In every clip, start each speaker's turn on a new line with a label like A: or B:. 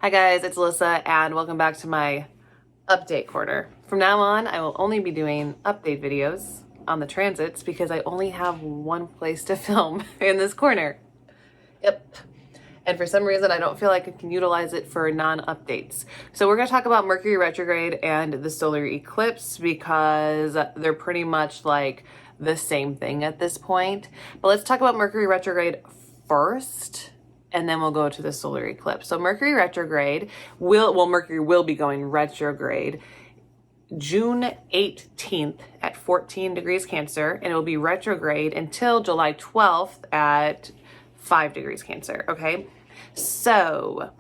A: Hi guys, it's Alyssa and welcome back to my update corner. From now on, I will only be doing update videos on the transits because I only have one place to film in this corner. Yep. And for some reason, I don't feel like I can utilize it for non-updates. So we're going to talk about Mercury retrograde and the solar eclipse because they're pretty much like the same thing at this point. But let's talk about Mercury retrograde first, and then we'll go to the solar eclipse. So Mercury retrograde Mercury will be going retrograde June 18th at 14 degrees Cancer, and it will be retrograde until July 12th at 5 degrees Cancer, okay? So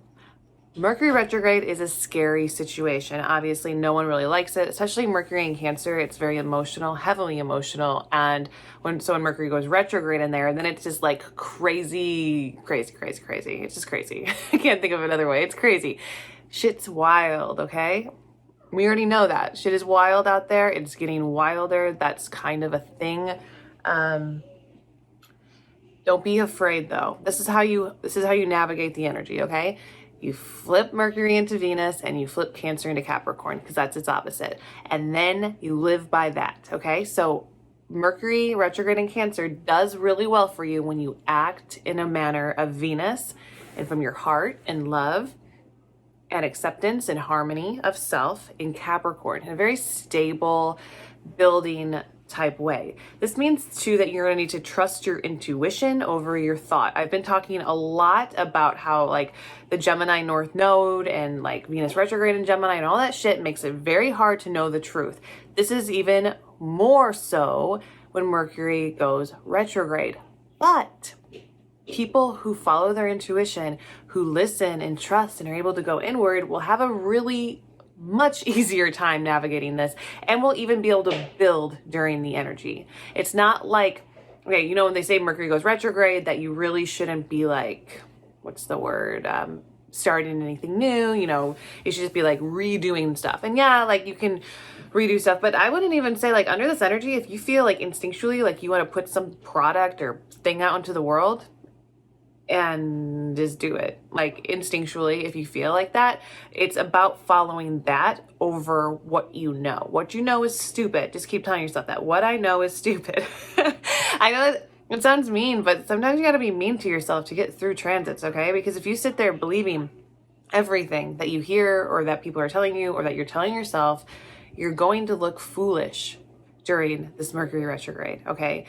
A: Mercury retrograde is a scary situation. Obviously, no one really likes it, especially Mercury in Cancer. It's very emotional, heavily emotional. And when Mercury goes retrograde in there, then it's just like crazy. It's just crazy. I can't think of another way. It's crazy. Shit's wild, okay? We already know that. Shit is wild out there. It's getting wilder. That's kind of a thing. Don't be afraid though. This is how you navigate the energy, okay? You flip Mercury into Venus and you flip Cancer into Capricorn because that's its opposite. And then you live by that, okay? So Mercury retrograde in Cancer does really well for you when you act in a manner of Venus and from your heart and love and acceptance and harmony of self in Capricorn, in a very stable, building type way. This means too that you're going to need to trust your intuition over your thought. I've been talking a lot about how like the Gemini North Node and like Venus retrograde in Gemini and all that shit makes it very hard to know the truth. This is even more so when Mercury goes retrograde. But people who follow their intuition, who listen and trust and are able to go inward will have a really much easier time navigating this, and will even be able to build during the energy. It's not like, okay, you know, when they say Mercury goes retrograde, that you really shouldn't be like, what's the word? Starting anything new, you know, you should just be like redoing stuff. And yeah, like you can redo stuff, but I wouldn't even say like under this energy, if you feel like instinctually like you want to put some product or thing out into the world, and just do it like instinctually. If you feel like that, it's about following that over what you know. What you know is stupid. Just keep telling yourself that. What I know is stupid. I know it sounds mean, but sometimes you got to be mean to yourself to get through transits, okay? Because if you sit there believing everything that you hear or that people are telling you or that you're telling yourself, you're going to look foolish during this Mercury retrograde, okay?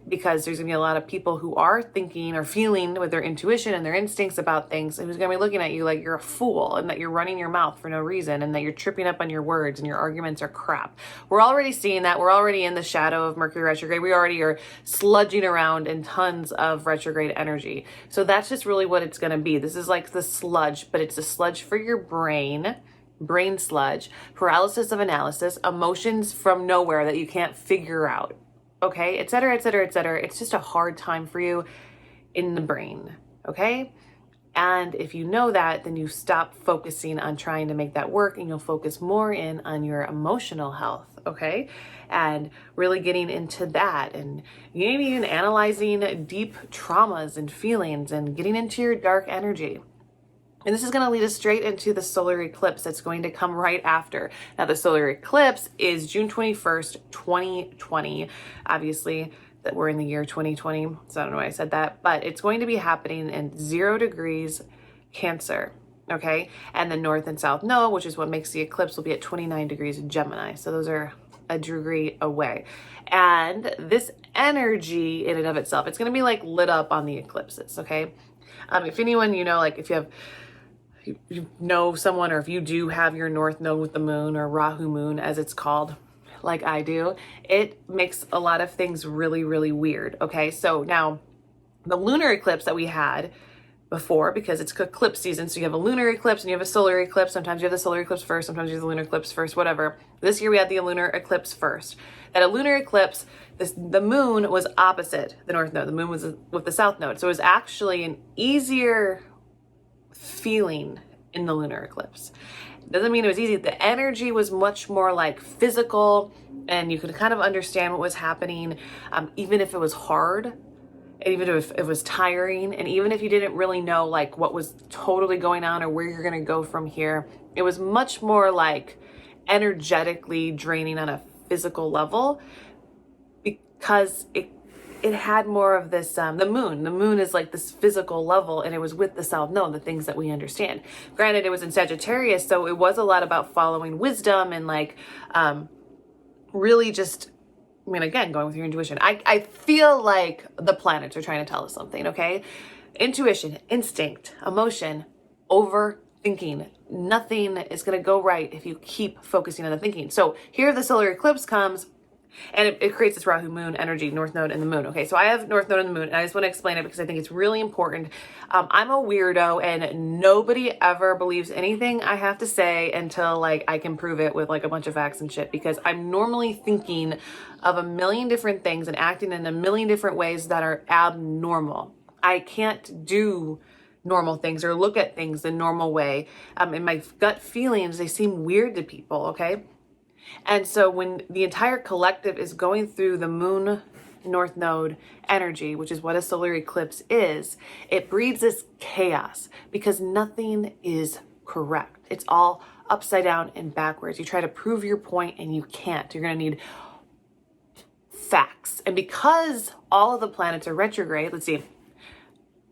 A: Because there's gonna be a lot of people who are thinking or feeling with their intuition and their instincts about things, and who's gonna be looking at you like you're a fool and that you're running your mouth for no reason and that you're tripping up on your words and your arguments are crap. We're already seeing that. We're already in the shadow of Mercury retrograde. We already are sludging around in tons of retrograde energy. So that's just really what it's gonna be. This is like the sludge, but it's a sludge for your brain sludge, paralysis of analysis, emotions from nowhere that you can't figure out. Okay, etc., etc., etc. It's just a hard time for you in the brain, okay? And if you know that, then you stop focusing on trying to make that work and you'll focus more in on your emotional health, okay? And really getting into that and maybe even analyzing deep traumas and feelings and getting into your dark energy. And this is going to lead us straight into the solar eclipse that's going to come right after. Now, the solar eclipse is June 21st, 2020. Obviously, that we're in the year 2020, so I don't know why I said that, but it's going to be happening in 0 degrees Cancer, okay? And the North and South Node, which is what makes the eclipse, will be at 29 degrees Gemini. So those are a degree away. And this energy in and of itself, it's going to be like lit up on the eclipses, okay? If anyone, you know, like if you know someone, or if you do have your North Node with the moon, or Rahu moon as it's called, like I do, it makes a lot of things really, really weird. Okay, so now the lunar eclipse that we had before, because it's eclipse season, so you have a lunar eclipse and you have a solar eclipse. Sometimes you have the solar eclipse first, sometimes you have the lunar eclipse first, whatever. This year we had the lunar eclipse first. At a lunar eclipse, the moon was opposite the North Node. The moon was with the South Node. So it was actually an easier feeling in the lunar eclipse. Doesn't mean it was easy. The energy was much more like physical, and you could kind of understand what was happening, even if it was hard. And even if it was tiring, and even if you didn't really know like what was totally going on or where you're going to go from here, it was much more like energetically draining on a physical level, because it had more of this, the moon is like this physical level, and it was with the South Node, the things that we understand. Granted, it was in Sagittarius, so it was a lot about following wisdom and like really just, I mean, again, going with your intuition. I feel like the planets are trying to tell us something, okay? Intuition, instinct, emotion, overthinking. Nothing is going to go right if you keep focusing on the thinking. So here the solar eclipse comes, and it creates this Rahu moon energy, North Node and the moon. Okay, so I have North Node and the moon, and I just want to explain it because I think it's really important. I'm a weirdo, and nobody ever believes anything I have to say until like I can prove it with like a bunch of facts and shit, because I'm normally thinking of a million different things and acting in a million different ways that are abnormal. I can't do normal things or look at things the normal way. In my gut feelings, they seem weird to people, okay? And so when the entire collective is going through the moon North Node energy, which is what a solar eclipse is, it breeds this chaos because nothing is correct. It's all upside down and backwards. You try to prove your point and you can't. You're going to need facts. And because all of the planets are retrograde, let's see,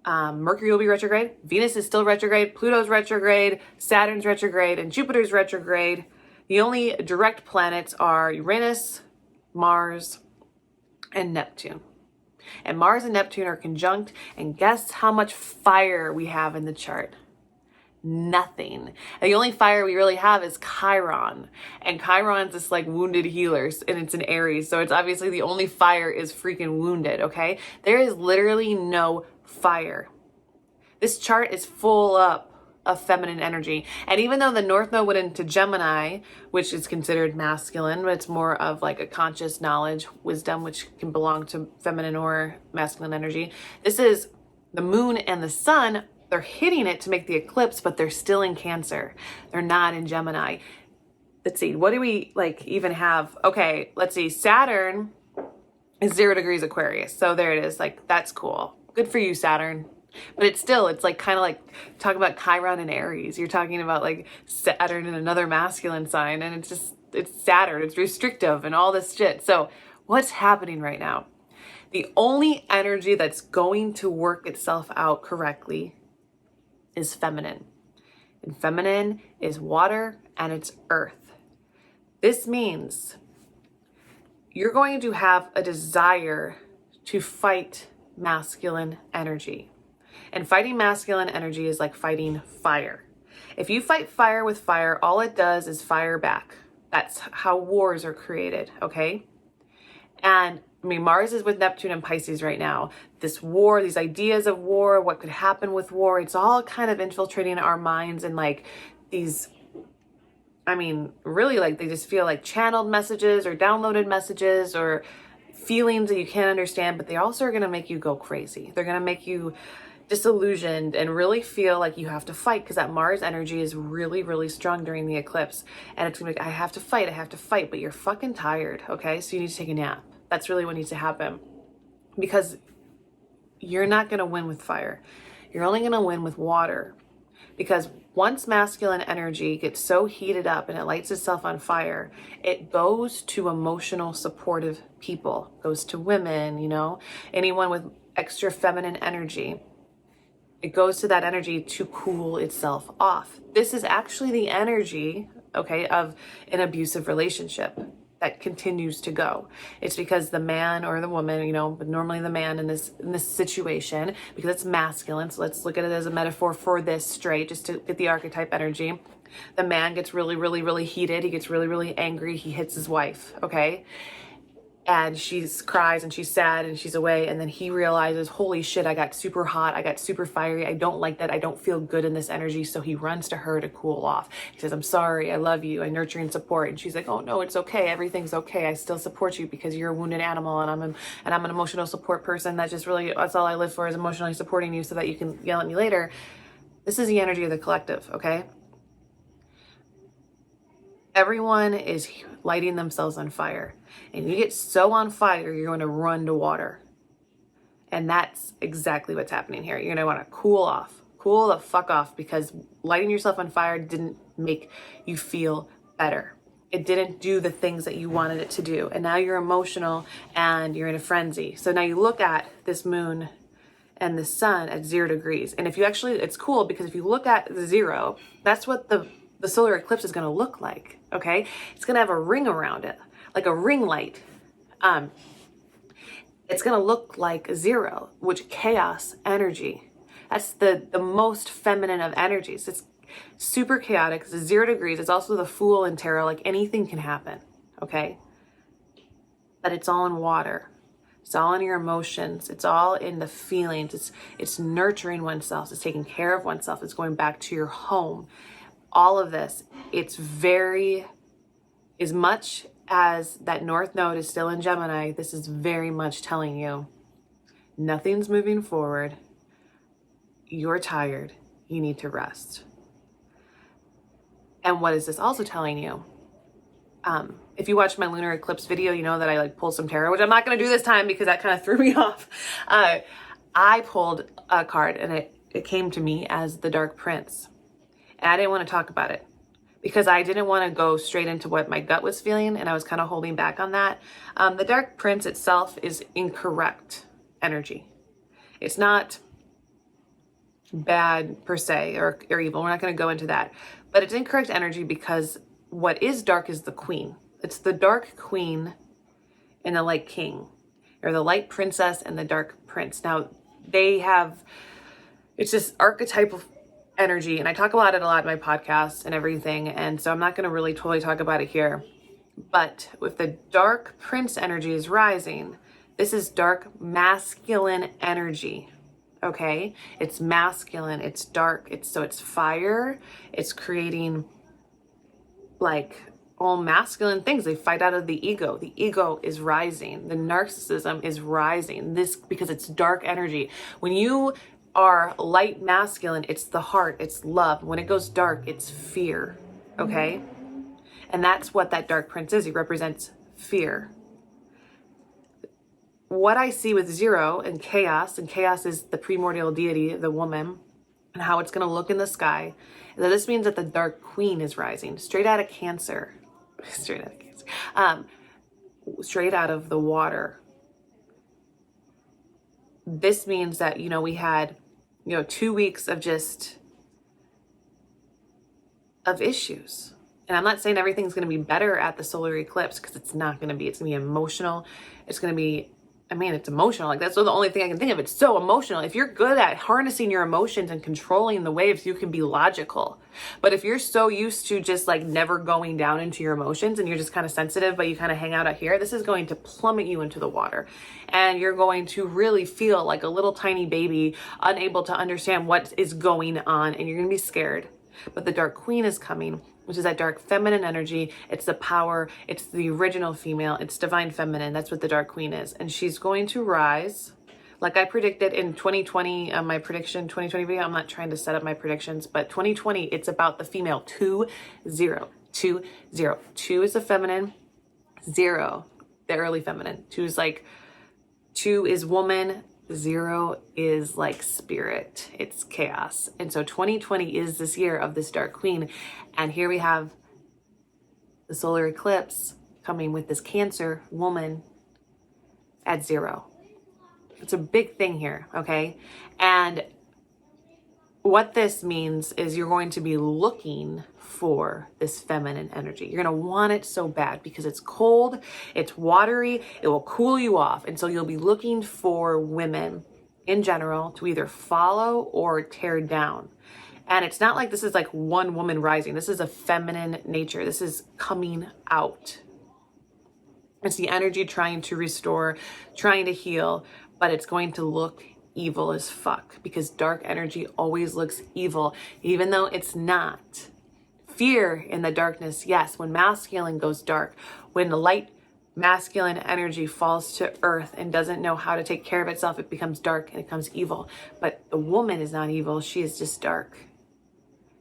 A: Mercury will be retrograde, Venus is still retrograde, Pluto's retrograde, Saturn's retrograde, and Jupiter's retrograde. The only direct planets are Uranus, Mars, and Neptune. And Mars and Neptune are conjunct, and guess how much fire we have in the chart? Nothing. And the only fire we really have is Chiron. And Chiron's this like wounded healers, and it's in Aries, so it's obviously the only fire is freaking wounded, okay? There is literally no fire. This chart is full up of feminine energy. And even though the North Node went into Gemini, which is considered masculine, but it's more of like a conscious knowledge, wisdom, which can belong to feminine or masculine energy. This is the moon and the sun. They're hitting it to make the eclipse, but they're still in Cancer. They're not in Gemini. Let's see, what do we like even have? Okay, let's see, Saturn is 0 degrees Aquarius. So there it is, like that's cool. Good for you, Saturn. But it's like kind of like talking about Chiron and Aries. You're talking about like Saturn in another masculine sign, and it's Saturn, it's restrictive and all this shit. So what's happening right now? The only energy that's going to work itself out correctly is feminine. And feminine is water and it's earth. This means you're going to have a desire to fight masculine energy. And fighting masculine energy is like fighting fire. If you fight fire with fire, all it does is fire back. That's how wars are created, okay? And I mean, Mars is with Neptune and Pisces right now. This war, these ideas of war, what could happen with war, it's all kind of infiltrating our minds, and like these, I mean, really like they just feel like channeled messages or downloaded messages or feelings that you can't understand, but they also are going to make you go crazy. They're going to make you disillusioned and really feel like you have to fight, because that Mars energy is really, really strong during the eclipse. And it's gonna be like, I have to fight, but you're fucking tired, okay? So you need to take a nap. That's really what needs to happen, because you're not gonna win with fire. You're only gonna win with water, because once masculine energy gets so heated up and it lights itself on fire, it goes to emotional supportive people, goes to women, you know, anyone with extra feminine energy. It goes to that energy to cool itself off. This is actually the energy, okay, of an abusive relationship that continues to go. It's because the man or the woman, you know, but normally the man in this situation, because it's masculine. So let's look at it as a metaphor for this straight, just to get the archetype energy. The man gets really, really, really heated. He gets really, really angry. He hits his wife, okay? And she cries and she's sad and she's away. And then he realizes, holy shit, I got super hot. I got super fiery. I don't like that. I don't feel good in this energy. So he runs to her to cool off. He says, I'm sorry. I love you. I nurture and support. And she's like, oh no, it's okay. Everything's okay. I still support you because you're a wounded animal. And I'm an emotional support person. That's all I live for, is emotionally supporting you so that you can yell at me later. This is the energy of the collective. Okay. Everyone is lighting themselves on fire. And you get so on fire, you're going to run to water. And that's exactly what's happening here. You're going to want to cool off, cool the fuck off, because lighting yourself on fire didn't make you feel better. It didn't do the things that you wanted it to do. And now you're emotional and you're in a frenzy. So now you look at this moon and the sun at 0 degrees. And if you actually, it's cool because if you look at the 0, that's what the solar eclipse is going to look like. Okay. It's going to have a ring around it, like a ring light. It's going to look like 0, which chaos energy. That's the most feminine of energies. It's super chaotic. It's 0 degrees. It's also the Fool in tarot. Like anything can happen. Okay. But it's all in water. It's all in your emotions. It's all in the feelings. It's nurturing oneself. It's taking care of oneself. It's going back to your home. All of this. It's very, as much as that North Node is still in Gemini, this is very much telling you nothing's moving forward. You're tired. You need to rest. And what is this also telling you? If you watch my lunar eclipse video, you know that I pull some tarot, which I'm not going to do this time because that kind of threw me off. I pulled a card and it came to me as the Dark Prince. And I didn't want to talk about it because I didn't want to go straight into what my gut was feeling. And I was kind of holding back on that. The Dark Prince itself is incorrect energy. It's not bad per se or evil. We're not going to go into that. But it's incorrect energy because what is dark is the queen. It's the dark queen and the light king, or the light princess and the dark prince. Now they have, it's this archetypal energy, and I talk about it a lot in my podcast and everything. And so I'm not going to really totally talk about it here. But if the dark prince energy is rising, this is dark masculine energy. Okay. It's masculine. It's dark. It's fire. It's creating all masculine things. They fight out of the ego. The ego is rising. The narcissism is rising. This because it's dark energy. When you are light masculine, it's the heart, it's love. When it goes dark, it's fear. Okay? And that's what that Dark Prince is. He represents fear. What I see with 0 and chaos is the primordial deity, the woman, and how it's going to look in the sky. And so this means that the Dark Queen is rising straight out of Cancer. Straight out of the water. This means that, we had, 2 weeks of of issues. And I'm not saying everything's going to be better at the solar eclipse, because it's not going to be. It's going to be emotional. It's going to be, it's emotional. That's the only thing I can think of. It's so emotional. If you're good at harnessing your emotions and controlling the waves, you can be logical. But if you're so used to just never going down into your emotions and you're just kind of sensitive, but you kind of hang out here, this is going to plummet you into the water. And you're going to really feel like a little tiny baby, unable to understand what is going on. And you're going to be scared. But the Dark Queen is coming, which is that dark feminine energy. It's the power. It's the original female. It's divine feminine. That's what the Dark Queen is. And she's going to rise. Like I predicted in 2020, my prediction 2020 video, I'm not trying to set up my predictions, but 2020, it's about the female 2-0. 2-0. 2 is the feminine, 0, the early feminine. 2 is woman, 0 is spirit. It's chaos. And so 2020 is this year of this Dark Queen. And here we have the solar eclipse coming with this Cancer woman at 0. It's a big thing here, okay? And what this means is you're going to be looking for this feminine energy. You're going to want it so bad because it's cold, it's watery, it will cool you off. And so you'll be looking for women in general to either follow or tear down. And it's not like this is one woman rising. This is a feminine nature. This is coming out. It's the energy trying to restore, trying to heal, but it's going to look evil as fuck because dark energy always looks evil, even though it's not. Fear in the darkness, yes. When masculine goes dark, when the light masculine energy falls to earth and doesn't know how to take care of itself, it becomes dark and it becomes evil. But the woman is not evil. She is just dark.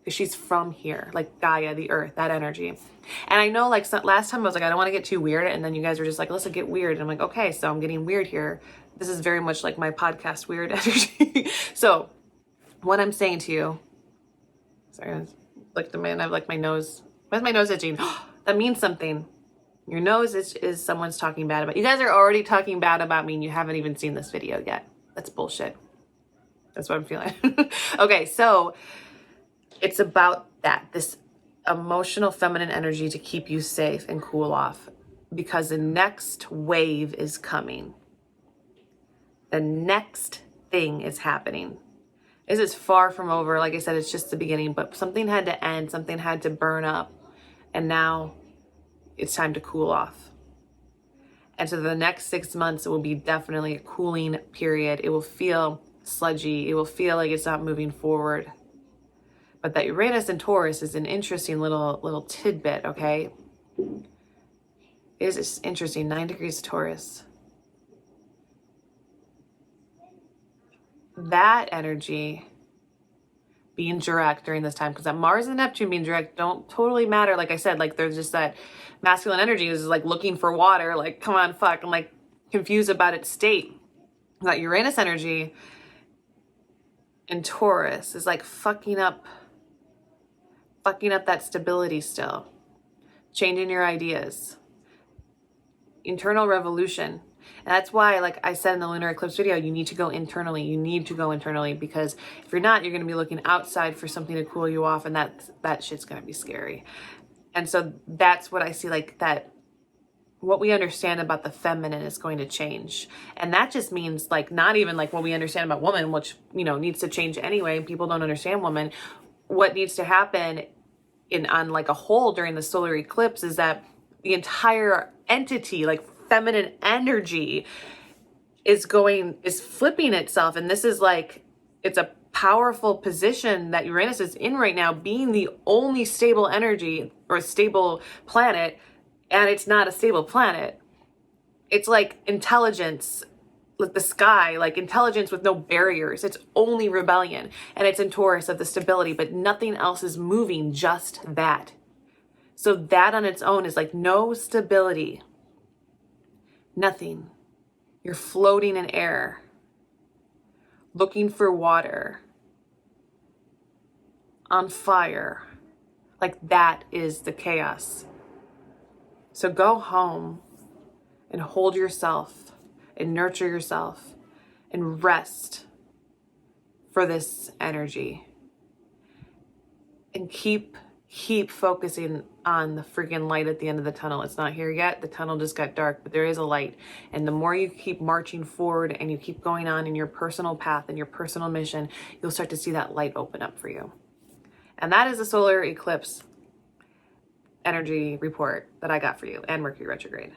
A: because she's from here, like Gaia, the earth, that energy. And I know, like, last time I was like, I don't want to get too weird, and then you guys were just like, let's get weird, and I'm like, okay, so I'm getting weird here. This is very much like my podcast weird energy. So what I'm saying to you, sorry, like the man, I have like my nose, why's my nose itching? That means something. Your nose is someone's talking bad about you. Guys are already talking bad about me and you haven't even seen this video yet. That's bullshit. That's what I'm feeling. Okay, so it's about that, this emotional feminine energy to keep you safe and cool off, because the next wave is coming. The next thing is happening. This is far from over. Like I said, it's just the beginning, but something had to end, something had to burn up, and now it's time to cool off. And so the next 6 months, it will be definitely a cooling period. It will feel sludgy. It will feel like it's not moving forward. But that Uranus and Taurus is an interesting little tidbit, okay? It is interesting. 9 degrees Taurus. That energy being direct during this time, because that Mars and Neptune being direct don't totally matter. Like I said, like there's just that masculine energy is like looking for water, like come on, fuck, I'm like confused about its state. That Uranus energy in Taurus is like fucking up that stability still, changing your ideas, internal revolution. And that's why, like I said in the lunar eclipse video, you need to go internally. You need to go internally, because if you're not, you're going to be looking outside for something to cool you off, and that shit's going to be scary. And so that's what I see, like that what we understand about the feminine is going to change. And that just means like not even like what we understand about woman, which, you know, needs to change anyway. People don't understand woman. What needs to happen on like a whole during the solar eclipse is that the entire entity, like feminine energy, is flipping itself. And this is like, it's a powerful position that Uranus is in right now, being the only stable energy or stable planet. And it's not a stable planet. It's like intelligence, like the sky, like intelligence with no barriers. It's only rebellion. And it's in Taurus of the stability, but nothing else is moving, just that. So that on its own is like no stability. Nothing. You're floating in air, looking for water, on fire. Like that is the chaos. So go home and hold yourself and nurture yourself and rest for this energy. And keep focusing on the freaking light at the end of the tunnel. It's not here yet. The tunnel just got dark, but there is a light. And the more you keep marching forward and you keep going on in your personal path and your personal mission, you'll start to see that light open up for you. And that is the solar eclipse energy report that I got for you, and Mercury retrograde.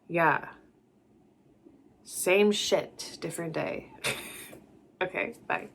A: Yeah. Same shit, different day. Okay, bye.